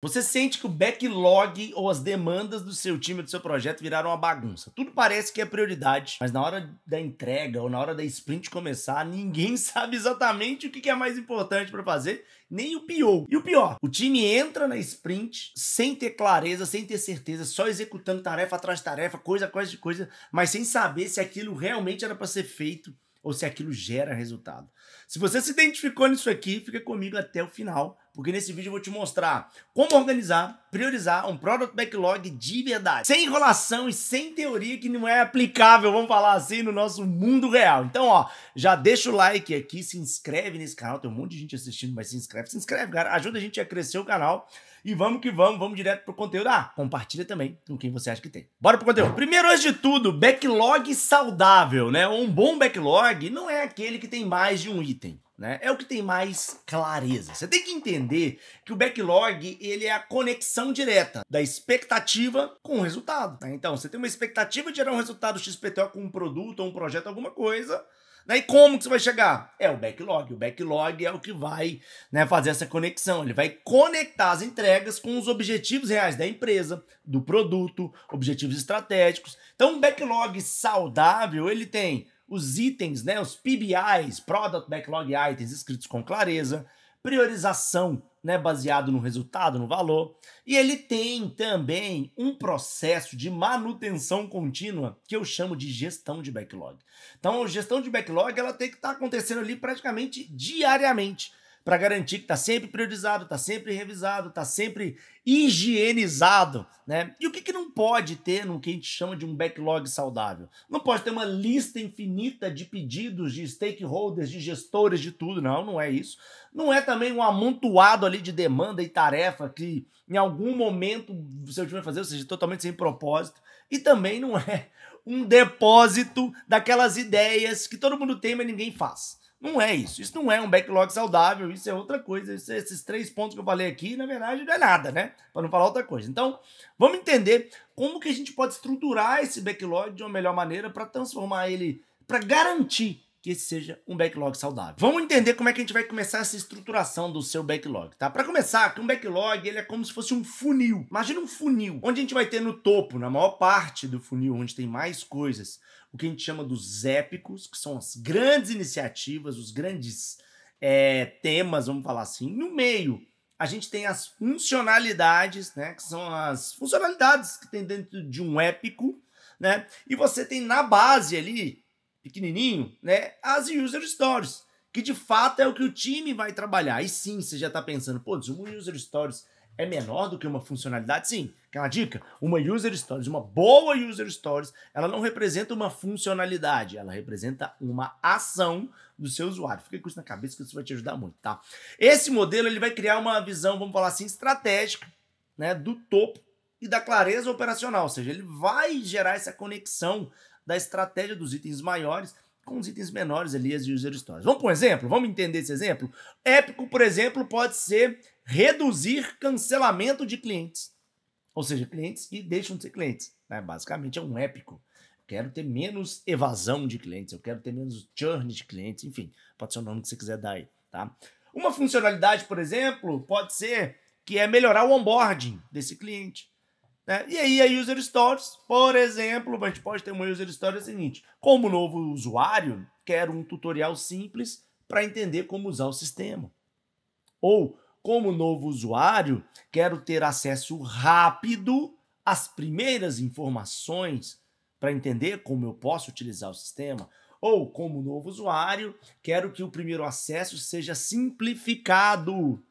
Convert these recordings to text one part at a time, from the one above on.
Você sente que o backlog ou as demandas do seu time, do seu projeto viraram uma bagunça. Tudo parece que é prioridade, mas na hora da entrega ou na hora da sprint começar, ninguém sabe exatamente o que é mais importante para fazer, nem o PO. E o pior, o time entra na sprint sem ter clareza, sem ter certeza, só executando tarefa atrás de tarefa, coisa, mas sem saber se aquilo realmente era para ser feito ou se aquilo gera resultado. Se você se identificou nisso aqui, fica comigo até o final, porque nesse vídeo eu vou te mostrar como organizar, priorizar um Product Backlog de verdade, sem enrolação e sem teoria que não é aplicável, vamos falar assim, no nosso mundo real. Então, ó, já deixa o like aqui, se inscreve nesse canal, tem um monte de gente assistindo, mas se inscreve, cara, ajuda a gente a crescer o canal. E vamos que vamos direto pro conteúdo. Ah, compartilha também com quem você acha que tem. Bora pro conteúdo. Primeiro, antes de tudo, backlog saudável, né? Um bom backlog não é aquele que tem mais de um item, né? É o que tem mais clareza. Você tem que entender que o backlog, ele é a conexão direta da expectativa com o resultado, né? Então, você tem uma expectativa de gerar um resultado XPTO com um produto ou um projeto, alguma coisa, né? E como que você vai chegar? É o backlog. O backlog é o que vai, né, fazer essa conexão. Ele vai conectar as entregas com os objetivos reais da empresa, do produto, objetivos estratégicos. Então, um backlog saudável, ele tem os itens, né, os PBIs, Product Backlog Items, escritos com clareza, priorização, né, baseado no resultado, no valor, e ele tem também um processo de manutenção contínua que eu chamo de gestão de backlog. Então, a gestão de backlog ela tem que estar acontecendo ali praticamente diariamente, para garantir que está sempre priorizado, está sempre revisado, está sempre higienizado, né? E o que não pode ter no que a gente chama de um backlog saudável? Não pode ter uma lista infinita de pedidos de stakeholders, de gestores, de tudo. Não é isso. Não é também um amontoado ali de demanda e tarefa que em algum momento o seu time vai fazer, ou seja, totalmente sem propósito. E também não é um depósito daquelas ideias que todo mundo tem, mas ninguém faz. Não é isso. Isso não é um backlog saudável, isso é outra coisa. Esses 3 pontos que eu falei aqui, na verdade, não é nada, né? Para não falar outra coisa. Então, vamos entender como que a gente pode estruturar esse backlog de uma melhor maneira para transformar ele, para garantir que esse seja um backlog saudável. Vamos entender como é que a gente vai começar essa estruturação do seu backlog, tá? Para começar, que um backlog ele é como se fosse um funil. Imagina um funil, onde a gente vai ter no topo, na maior parte do funil, onde tem mais coisas, o que a gente chama dos épicos, que são as grandes iniciativas, os grandes temas, vamos falar assim. No meio, a gente tem as funcionalidades, né? Que são as funcionalidades que tem dentro de um épico, né? E você tem na base ali, pequenininho, né, as user stories, que de fato é o que o time vai trabalhar. E sim, você já está pensando, pô, se uma user stories é menor do que uma funcionalidade? Sim, quer uma dica? Uma user stories, uma boa user stories, ela não representa uma funcionalidade, ela representa uma ação do seu usuário. Fica com isso na cabeça que isso vai te ajudar muito, tá? Esse modelo ele vai criar uma visão, vamos falar assim, estratégica, né, do topo e da clareza operacional, ou seja, ele vai gerar essa conexão da estratégia dos itens maiores com os itens menores ali, as user stories. Vamos para um exemplo? Vamos entender esse exemplo? Épico, por exemplo, pode ser reduzir cancelamento de clientes. Ou seja, clientes que deixam de ser clientes, né? Basicamente é um épico. Quero ter menos evasão de clientes, eu quero ter menos churn de clientes, enfim, pode ser o nome que você quiser dar aí, tá? Uma funcionalidade, por exemplo, pode ser que é melhorar o onboarding desse cliente. E aí a user stories, por exemplo, a gente pode ter uma user story seguinte: como novo usuário, quero um tutorial simples para entender como usar o sistema. Ou, como novo usuário, quero ter acesso rápido às primeiras informações para entender como eu posso utilizar o sistema. Ou, como novo usuário, quero que o primeiro acesso seja simplificado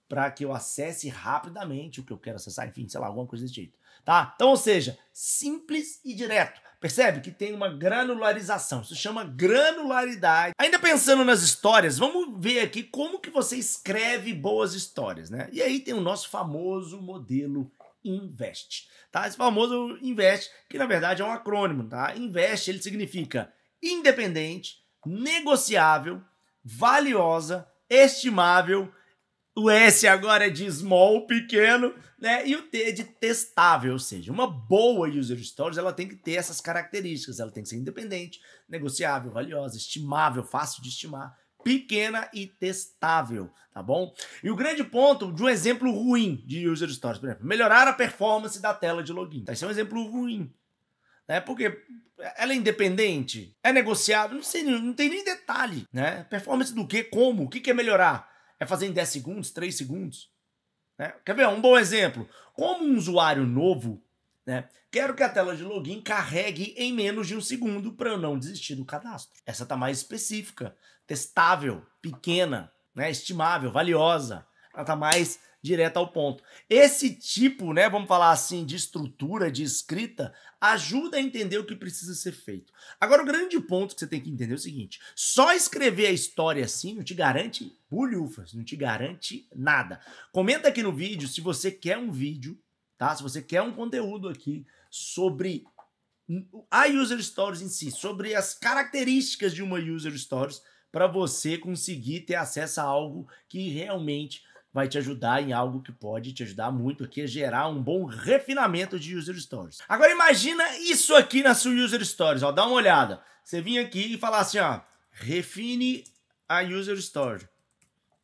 para que eu acesse rapidamente o que eu quero acessar, enfim, sei lá, alguma coisa desse jeito, tá? Então, ou seja, simples e direto. Percebe que tem uma granularização, isso chama granularidade. Ainda pensando nas histórias, vamos ver aqui como que você escreve boas histórias, né? E aí tem o nosso famoso modelo INVEST, tá? Esse famoso INVEST, que na verdade é um acrônimo, tá? INVEST, ele significa independente, negociável, valiosa, estimável. O S agora é de small, pequeno, né? E o T é de testável, ou seja, uma boa user stories ela tem que ter essas características, ela tem que ser independente, negociável, valiosa, estimável, fácil de estimar, pequena e testável, tá bom? E o grande ponto de um exemplo ruim de User Stories, por exemplo, melhorar a performance da tela de login. Esse é um exemplo ruim, né? Porque ela é independente, é negociável, não sei, não tem nem detalhe, né? Performance do quê? Como? O que é melhorar? É fazer em 10 segundos, 3 segundos? Né? Quer ver um bom exemplo? Como um usuário novo, né, quero que a tela de login carregue em menos de 1 segundo para eu não desistir do cadastro. Essa tá mais específica, testável, pequena, né, estimável, valiosa. Ela tá mais direta ao ponto. Esse tipo, né, vamos falar assim, de estrutura, de escrita, ajuda a entender o que precisa ser feito. Agora, o grande ponto que você tem que entender é o seguinte: só escrever a história assim não te garante bulhufas, não te garante nada. Comenta aqui no vídeo se você quer um vídeo, tá? Se você quer um conteúdo aqui sobre a User Stories em si, sobre as características de uma User Stories, para você conseguir ter acesso a algo que realmente vai te ajudar em algo que pode te ajudar muito aqui a gerar um bom refinamento de User Stories. Agora imagina isso aqui na sua User Stories, ó, dá uma olhada. Você vir aqui e falar assim, ó, refine a User Story.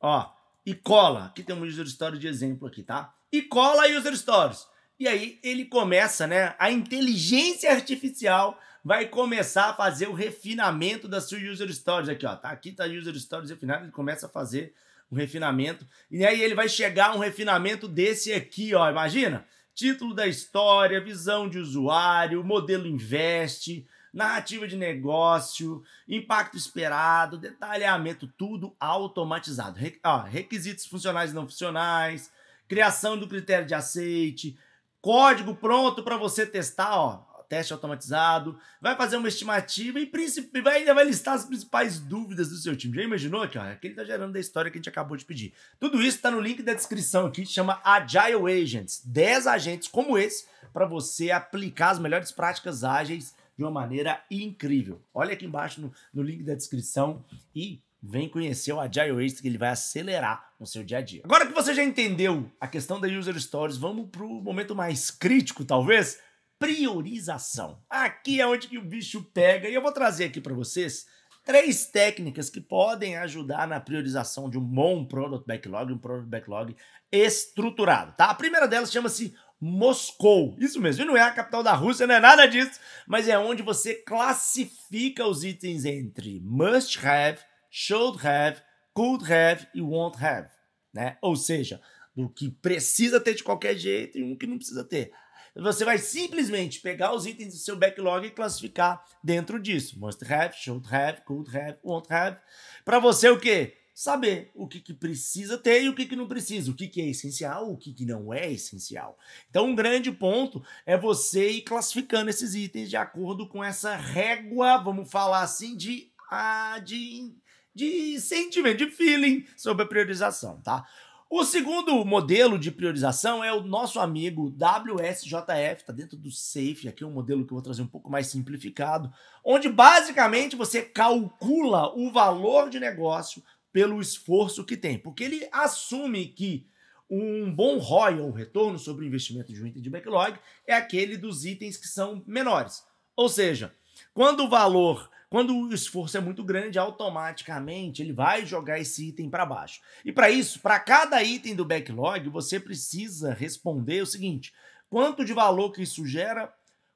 Ó, e cola. Aqui tem uma User Story de exemplo aqui, tá? E cola a User Stories. E aí ele começa, né, a inteligência artificial vai começar a fazer o refinamento da sua User Stories. Aqui, ó, tá? Aqui tá a User Stories refinada, ele começa a fazer um refinamento. E aí ele vai chegar a um refinamento desse aqui, ó, imagina? Título da história, visão de usuário, modelo investe, narrativa de negócio, impacto esperado, detalhamento, tudo automatizado. Requisitos funcionais e não funcionais, criação do critério de aceite, código pronto para você testar, ó, teste automatizado, vai fazer uma estimativa e ainda vai listar as principais dúvidas do seu time. Já imaginou aqui, ó? Aqui ele tá gerando da história que a gente acabou de pedir. Tudo isso tá no link da descrição aqui, que chama Agile Agents. 10 agentes como esse para você aplicar as melhores práticas ágeis de uma maneira incrível. Olha aqui embaixo no link da descrição e vem conhecer o Agile Agents, que ele vai acelerar no seu dia a dia. Agora que você já entendeu a questão da User Stories, vamos pro momento mais crítico, talvez, priorização. Aqui é onde que o bicho pega e eu vou trazer aqui para vocês 3 técnicas que podem ajudar na priorização de um bom Product Backlog, um Product Backlog estruturado, tá? A primeira delas chama-se Moscou. Isso mesmo, e não é a capital da Rússia, não é nada disso, mas é onde você classifica os itens entre must have, should have, could have e won't have, né? Ou seja, do que precisa ter de qualquer jeito e um que não precisa ter. Você vai simplesmente pegar os itens do seu backlog e classificar dentro disso. Must have, should have, could have, won't have. Para você o quê? Saber o que precisa ter e o que não precisa. O que é essencial, o que não é essencial. Então um grande ponto é você ir classificando esses itens de acordo com essa régua, vamos falar assim, de sentimento, de feeling sobre a priorização, tá? O segundo modelo de priorização é o nosso amigo WSJF, tá dentro do SAFe, aqui é um modelo que eu vou trazer um pouco mais simplificado, onde basicamente você calcula o valor de negócio pelo esforço que tem, porque ele assume que um bom ROI, ou retorno sobre o investimento de um item de backlog, é aquele dos itens que são menores. Ou seja, quando o esforço é muito grande, automaticamente ele vai jogar esse item para baixo. E para isso, para cada item do backlog, você precisa responder o seguinte: quanto de valor que isso gera,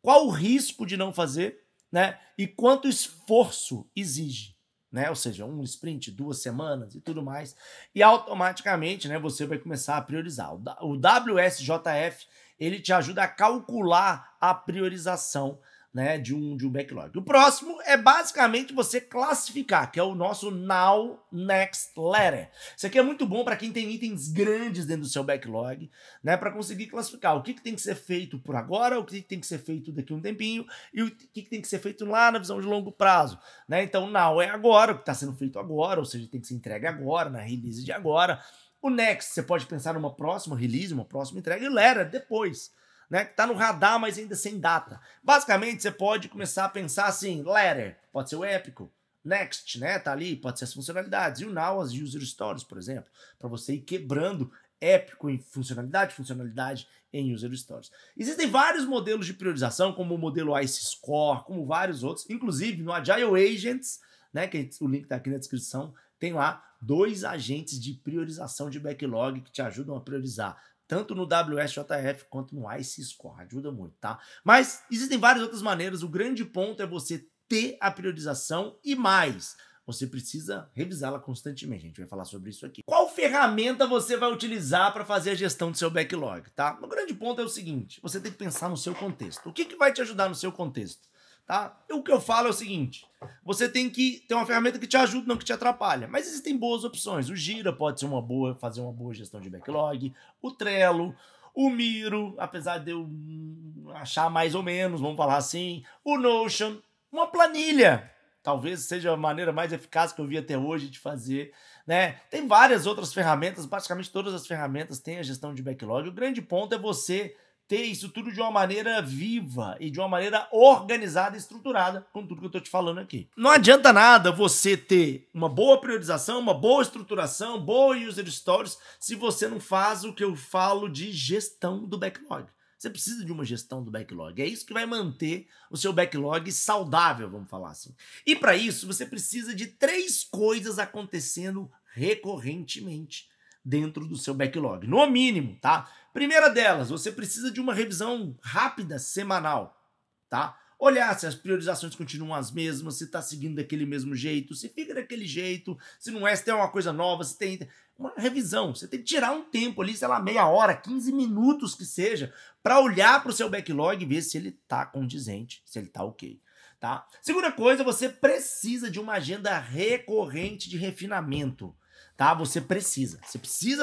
qual o risco de não fazer, né? E quanto esforço exige, né? Ou seja, um sprint, 2 semanas e tudo mais. E automaticamente, né, você vai começar a priorizar. O WSJF, ele te ajuda a calcular a priorização, né, de um backlog. O próximo é basicamente você classificar, que é o nosso Now Next Letter. Isso aqui é muito bom para quem tem itens grandes dentro do seu backlog, né, para conseguir classificar o que tem que ser feito por agora, o que tem que ser feito daqui a um tempinho e o que tem que ser feito lá na visão de longo prazo, né? Então, Now é agora, o que está sendo feito agora, ou seja, tem que ser entregue agora, na release de agora. O Next, você pode pensar numa próxima release, uma próxima entrega, e Letter depois, né, que está no radar, mas ainda sem data. Basicamente, você pode começar a pensar assim: Letter, pode ser o épico, Next, né, tá ali, pode ser as funcionalidades, e o Now, as User Stories, por exemplo, para você ir quebrando épico em funcionalidade em User Stories. Existem vários modelos de priorização, como o modelo ICE Score, como vários outros, inclusive no Agile Agents, né, que o link está aqui na descrição, tem lá 2 agentes de priorização de backlog que te ajudam a priorizar, tanto no WSJF quanto no IC Score. Ajuda muito, tá? Mas existem várias outras maneiras. O grande ponto é você ter a priorização e mais, você precisa revisá-la constantemente. A gente vai falar sobre isso aqui. Qual ferramenta você vai utilizar para fazer a gestão do seu backlog, tá? O grande ponto é o seguinte, você tem que pensar no seu contexto. O que vai te ajudar no seu contexto? Tá? O que eu falo é o seguinte, você tem que ter uma ferramenta que te ajuda, não que te atrapalha. Mas existem boas opções. O Gira pode ser fazer uma boa gestão de backlog. O Trello, o Miro, apesar de eu achar mais ou menos, vamos falar assim. O Notion, uma planilha. Talvez seja a maneira mais eficaz que eu vi até hoje de fazer, né? Tem várias outras ferramentas, praticamente todas as ferramentas têm a gestão de backlog. O grande ponto é você ter isso tudo de uma maneira viva e de uma maneira organizada e estruturada, com tudo que eu tô te falando aqui. Não adianta nada você ter uma boa priorização, uma boa estruturação, boa user stories, se você não faz o que eu falo de gestão do backlog. Você precisa de uma gestão do backlog. É isso que vai manter o seu backlog saudável, vamos falar assim. E para isso, você precisa de 3 coisas acontecendo recorrentemente dentro do seu backlog. No mínimo, tá? Primeira delas, você precisa de uma revisão rápida, semanal, tá? Olhar se as priorizações continuam as mesmas, se está seguindo daquele mesmo jeito, se fica daquele jeito, se não é, se tem uma coisa nova, se tem uma revisão. Você tem que tirar um tempo ali, sei lá, meia hora, 15 minutos que seja, para olhar para o seu backlog e ver se ele está condizente, se ele está ok. Tá? Segunda coisa, você precisa de uma agenda recorrente de refinamento. Tá? Você precisa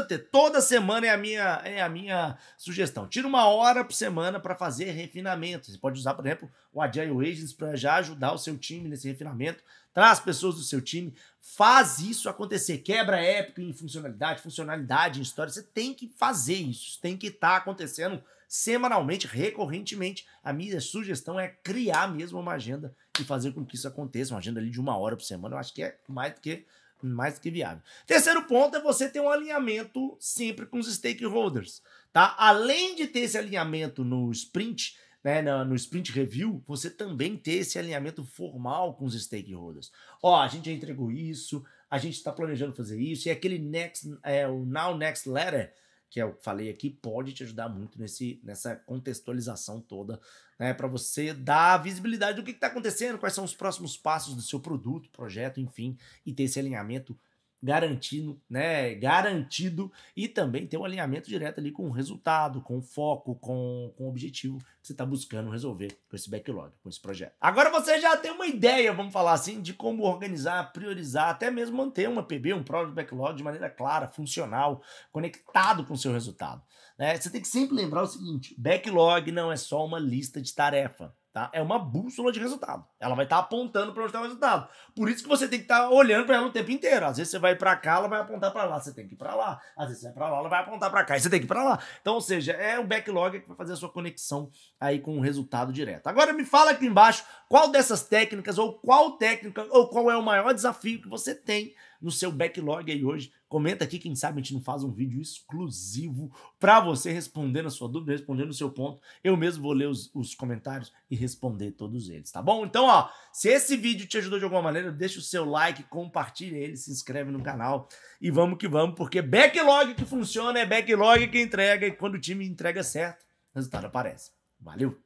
ter, toda semana é a minha sugestão. Tira 1 hora por semana para fazer refinamento. Você pode usar, por exemplo, o Agile Agents para já ajudar o seu time nesse refinamento. Traz pessoas do seu time, faz isso acontecer. Quebra épico em funcionalidade em história. Você tem que fazer isso, tem que estar acontecendo semanalmente, recorrentemente. A minha sugestão é criar mesmo uma agenda e fazer com que isso aconteça. Uma agenda ali de 1 hora por semana, eu acho que é mais do que viável. Terceiro ponto é você ter um alinhamento sempre com os stakeholders, tá? Além de ter esse alinhamento no sprint, né, no sprint review, você também ter esse alinhamento formal com os stakeholders. Ó, a gente já entregou isso, a gente está planejando fazer isso, e aquele o Now Next Letter, que é o que falei aqui, pode te ajudar muito nessa contextualização toda, né, para você dar visibilidade do que está acontecendo, quais são os próximos passos do seu produto, projeto, enfim, e ter esse alinhamento garantido e também ter um alinhamento direto ali com o resultado, com o foco, com o objetivo que você está buscando resolver com esse backlog, com esse projeto. Agora você já tem uma ideia, vamos falar assim, de como organizar, priorizar, até mesmo manter uma PB, um Product Backlog de maneira clara, funcional, conectado com o seu resultado. Né? Você tem que sempre lembrar o seguinte, backlog não é só uma lista de tarefa. Tá? É uma bússola de resultado. Ela vai estar apontando para onde está o resultado. Por isso que você tem que estar olhando para ela o tempo inteiro. Às vezes você vai para cá, ela vai apontar para lá. Você tem que ir para lá. Às vezes você vai para lá, ela vai apontar para cá. E você tem que ir para lá. Então, ou seja, é o backlog que vai fazer a sua conexão aí com o resultado direto. Agora me fala aqui embaixo qual dessas técnicas ou qual técnica ou qual é o maior desafio que você tem no seu backlog aí hoje. Comenta aqui, quem sabe a gente não faz um vídeo exclusivo para você respondendo a sua dúvida, respondendo o seu ponto. Eu mesmo vou ler os comentários e responder todos eles, tá bom? Então, ó, se esse vídeo te ajudou de alguma maneira, deixa o seu like, compartilha ele, se inscreve no canal e vamos que vamos, porque backlog que funciona é backlog que entrega e quando o time entrega certo, o resultado aparece. Valeu!